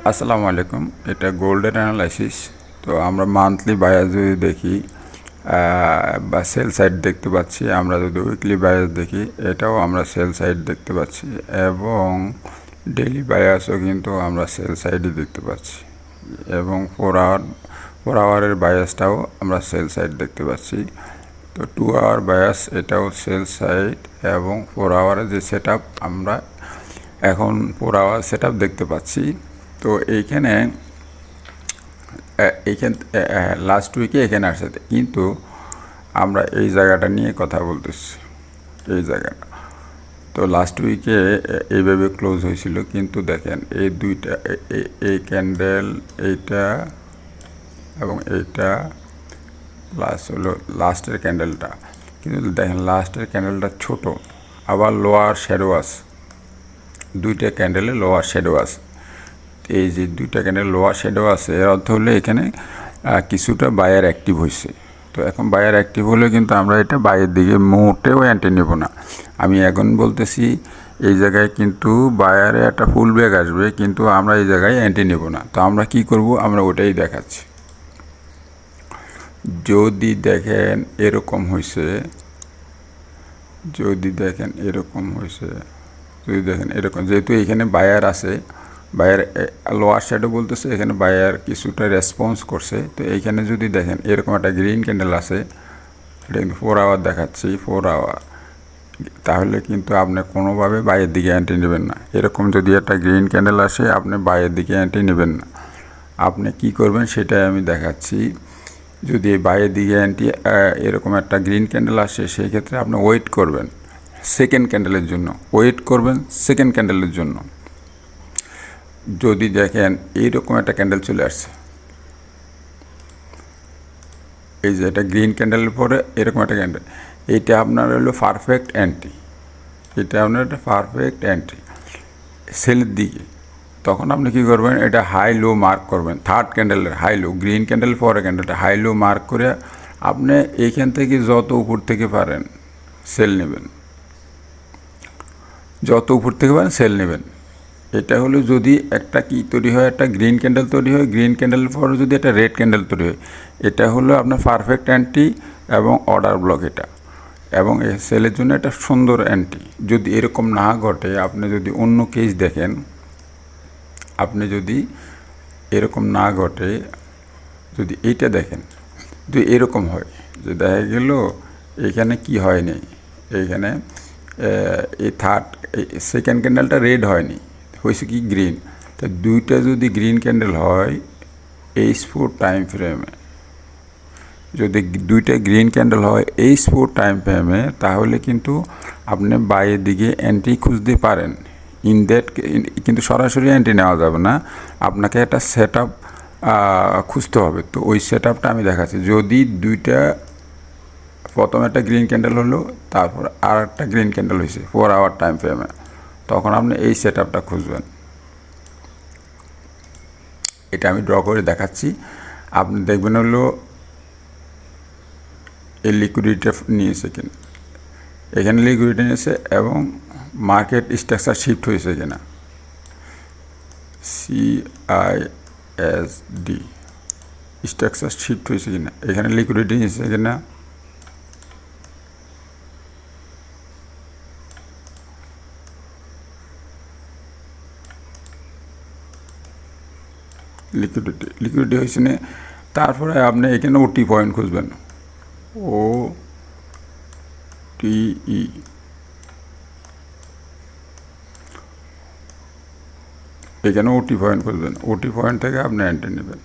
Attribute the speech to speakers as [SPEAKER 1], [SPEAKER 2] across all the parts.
[SPEAKER 1] আসসালামু আলাইকুম। এটা গোল্ডেন অ্যানালাইসিস। তো আমরা মান্থলি বায়াস যদি দেখি বা সেল সাইড দেখতে পাচ্ছি, আমরা যদি উইকলি বায়াস দেখি এটাও আমরা সেল সাইড দেখতে পাচ্ছি, এবং ডেইলি বায়াসও কিন্তু আমরা সেল সাইডই দেখতে পাচ্ছি, এবং 4 আওয়ারের বায়াসটাও আমরা সেল সাইড দেখতে পাচ্ছি। তো 2 আওয়ার বায়াস এটাও সেল সাইড, এবং 4 আওয়ারের যে সেট আমরা এখন 4 আওয়ার সেট দেখতে পাচ্ছি। তো এইখানে লাস্ট উইকে এখানে আসছে, কিন্তু আমরা এই জায়গাটা নিয়ে কথা বলতেছি। এই জায়গাটা তো লাস্ট উইকে এইভাবে ক্লোজ হয়েছিল, কিন্তু দেখেন এই দুইটা, এই ক্যান্ডেল, এইটা এবং এইটা প্লাস হলো লাস্টের ক্যান্ডেলটা, কিন্তু দেখেন লাস্টের ক্যান্ডেলটা ছোট, আবার লোয়ার শ্যাডো আছে, দুইটা ক্যান্ডেলে লোয়ার শ্যাডো আছে। এই যে দুইটা ক্যান্ডেল লোয়ার শ্যাডো আছে, এর অর্থ হলে এখানে কিছুটা বায়ার অ্যাক্টিভ হয়েছে। তো এখন বায়ার অ্যাক্টিভ হলে কিন্তু আমরা এটা বায়ের দিকে মোটেও এন্ট্রি নেব না। আমি এখন বলতেছি এই জায়গায় কিন্তু বায়ারে একটা ফুল ব্যাক আসবে, কিন্তু আমরা এই জায়গায় এন্ট্রি নেব না। তো আমরা কি করব, আমরা ওটাই দেখাচ্ছি। যদি দেখেন এরকম হয়েছে, যদি দেখেন এরকম হয়েছে, যদি দেখেন এরকম, যেহেতু এখানে বায়ার আছে, বায়ার লোয়ার শ্যাডো বলতেছে, এখানে বায়ার কিছুটা রেসপন্স করছে। তো এইখানে যদি দেখেন এরকম একটা গ্রিন ক্যান্ডেল আছে, এটা কিন্তু 4 আওয়ার দেখাচ্ছি, 4 আওয়ার, তাহলে কিন্তু আপনি কোনোভাবে বাইরের দিকে এন্ট্রি নেবেন না। এরকম যদি একটা গ্রিন ক্যান্ডেল আসে, আপনি বাইরের দিকে এন্ট্রি নেবেন না। আপনি কি করবেন সেটাই আমি দেখাচ্ছি। যদি বাইরের দিকে এন্ট্রি এরকম একটা গ্রিন ক্যান্ডেল আসে, সেই ক্ষেত্রে আপনি ওয়েট করবেন সেকেন্ড ক্যান্ডেলের জন্য, ওয়েট করবেন সেকেন্ড ক্যান্ডেলের জন্য। যদি দেখেন এইরকম একটা ক্যান্ডেল চলে আসছে, এই যে এটা গ্রিন ক্যান্ডেলের পরে এরকম একটা ক্যান্ডেল, এইটা আপনার হলো পারফেক্ট এন্ট্রি, এটা আপনার একটা পারফেক্ট এন্ট্রি সেলের দিকে। তখন আপনি কী করবেন, এটা হাই লো মার্ক করবেন, থার্ড ক্যান্ডেলের হাই লো, গ্রিন ক্যান্ডেল পরে ক্যান্ডেলটা হাই লো মার্ক করে আপনি এইখান থেকে যত উপর থেকে পারেন সেল নেবেন, যত উপর থেকে পারেন সেল নেবেন। এটা হলো যদি একটা কি তৈরি হয়, একটা গ্রিন ক্যান্ডেল তৈরি হয়, গ্রিন ক্যান্ডেলের পরে যদি একটা রেড ক্যান্ডেল তৈরি হয়, এটা হলো আপনার পারফেক্ট এন্ট্রি এবং অর্ডার ব্লক এটা, এবং সেলের জন্য একটা সুন্দর এন্ট্রি। যদি এরকম না ঘটে, আপনি যদি অন্য কেস দেখেন, আপনি যদি এরকম না ঘটে, যদি এইটা দেখেন, যদি এরকম হয় যে দেখা গেল এখানে কি হয়নি, এইখানে এই থার্ড সেকেন্ড ক্যান্ডেলটা রেড হয়নি, হয়েছে কি গ্রিন। তো দুইটা যদি গ্রিন ক্যান্ডেল হয় H4 টাইম ফ্রেমে, যদি দুইটা গ্রিন ক্যান্ডেল হয় H4 টাইম ফ্রেমে, তাহলে কিন্তু আপনি বাইরের দিকে এন্ট্রি খুঁজতে পারেন। ইন দ্যাট কিন্তু সরাসরি এন্ট্রি নেওয়া যাবে না, আপনাকে একটা সেট আপ খুঁজতে হবে। তো ওই সেট আপটা আমি দেখাচ্ছি। যদি দুইটা, প্রথম একটা গ্রিন ক্যান্ডেল হলো, তারপর আর একটা গ্রিন ক্যান্ডেল হয়েছে 4 আওয়ার টাইম ফ্রেমে, তখন আপনি এই সেট আপটা খুঁজবেন। এটা আমি ড্র করে দেখাচ্ছি। আপনি দেখবেন হলো এই লিকুইডিটি নিয়েছে কিনা, এখানে লিকুইডিটি নিয়েছে, এবং মার্কেট স্ট্রাকচার শিফট হয়েছে কিনা, CISD স্ট্রাকচার শিফট হয়েছে কিনা, এখানে লিকুইডিটি নিয়েছে কিনা, লিকুইডিটি হয়েছে না। তারপরে আপনি এখানে ওটি পয়েন্ট খুঁজবেন, OTE, এখানে ওটি পয়েন্ট খুঁজবেন, ওটি পয়েন্ট থেকে আপনি এন্ট্রি নেবেন।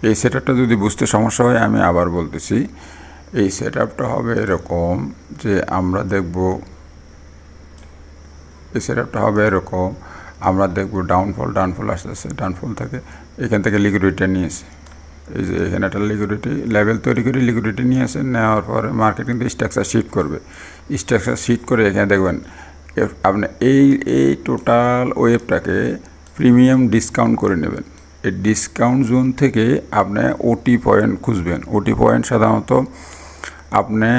[SPEAKER 1] এই সেট আপটা যদি বুঝতে সমস্যা হয়, আমি আবার বলতেছি, এই সেট আপটা হবে এরকম যে আমরা দেখব, এই সেট আপটা হবে এরকম, আমরা দেখব ডাউনফল আসতে আসতে, ডাউনফল থেকে এখান থেকে লিকুইডিটি নিয়েছে, এই যে এখানে একটা লিকুইডিটি লেভেল তৈরি করে লিকুইডিটি নিয়ে আসে, নেওয়ার পরে মার্কেট কিন্তু স্ট্রাকচার শিফট করবে, স্ট্রাকচার শিফট করে এখানে দেখবেন আপনি এই টোটাল ওয়েবটাকে প্রিমিয়াম ডিসকাউন্ট করে নেবেন। এই ডিসকাউন্ট জোন থেকে আপনি ওটি পয়েন্ট খুঁজবেন। ওটি পয়েন্ট সাধারণত আপনি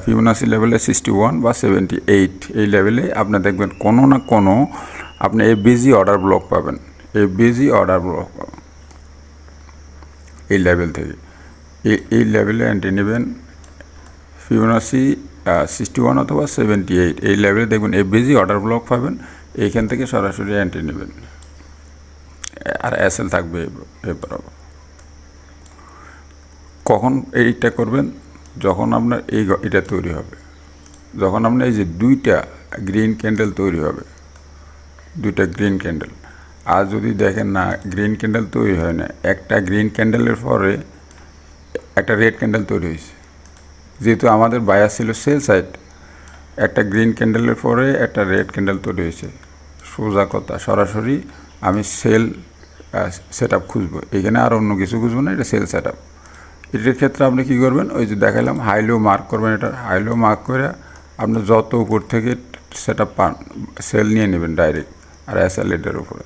[SPEAKER 1] ফিবোনাচি লেভেলে 61 বা 78 এই লেভেলে আপনি দেখবেন কোনো না কোনো আপনি এফবিজি অর্ডার ব্লক পাবেন, এফবিজি অর্ডার ব্লক পাবেন এই লেভেল থেকে। এই লেভেলে এন্ট্রি নেবেন ফিবোনাসি 61 অথবা 78, এই লেভেলে দেখবেন এফবিজি অর্ডার ব্লক পাবেন, এইখান থেকে সরাসরি এন্ট্রি নেবেন আর এসএল থাকবে এরপর। কখন এইটা করবেন? যখন আপনার এটা তৈরি হবে, যখন আপনার এই যে দুইটা গ্রিন ক্যান্ডেল তৈরি হবে, দুইটা গ্রিন ক্যান্ডেল। আর যদি দেখেন না গ্রিন ক্যান্ডেল তৈরি হয় না, একটা গ্রিন ক্যান্ডেলের পরে একটা রেড ক্যান্ডেল তৈরি হয়েছে, যেহেতু আমাদের বায়াস ছিল সেল সাইড, একটা গ্রিন ক্যান্ডেলের পরে একটা রেড ক্যান্ডেল তৈরি হয়েছে, সোজা কথা সরাসরি আমি সেল সেট আপ খুঁজবো, এখানে আর অন্য কিছু খুঁজবো না, এটা সেল সেট আপ। এটার ক্ষেত্রে আপনি কী করবেন? ওই যে দেখালাম হাইলো মার্ক করবেন, এটা হাইলো মার্ক করে আপনি যত উপর থেকে সেট আপ পান সেল নিয়ে নেবেন ডাইরেক্ট, আর এসএল এটার উপরে।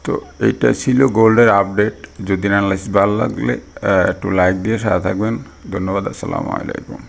[SPEAKER 1] তো এইটা ছিল গোল্ডের আপডেট। যদি অ্যানালাইসিস ভালো লাগলে একটু লাইক দিয়ে সাথে থাকবেন। ধন্যবাদ, আসসালামু আলাইকুম।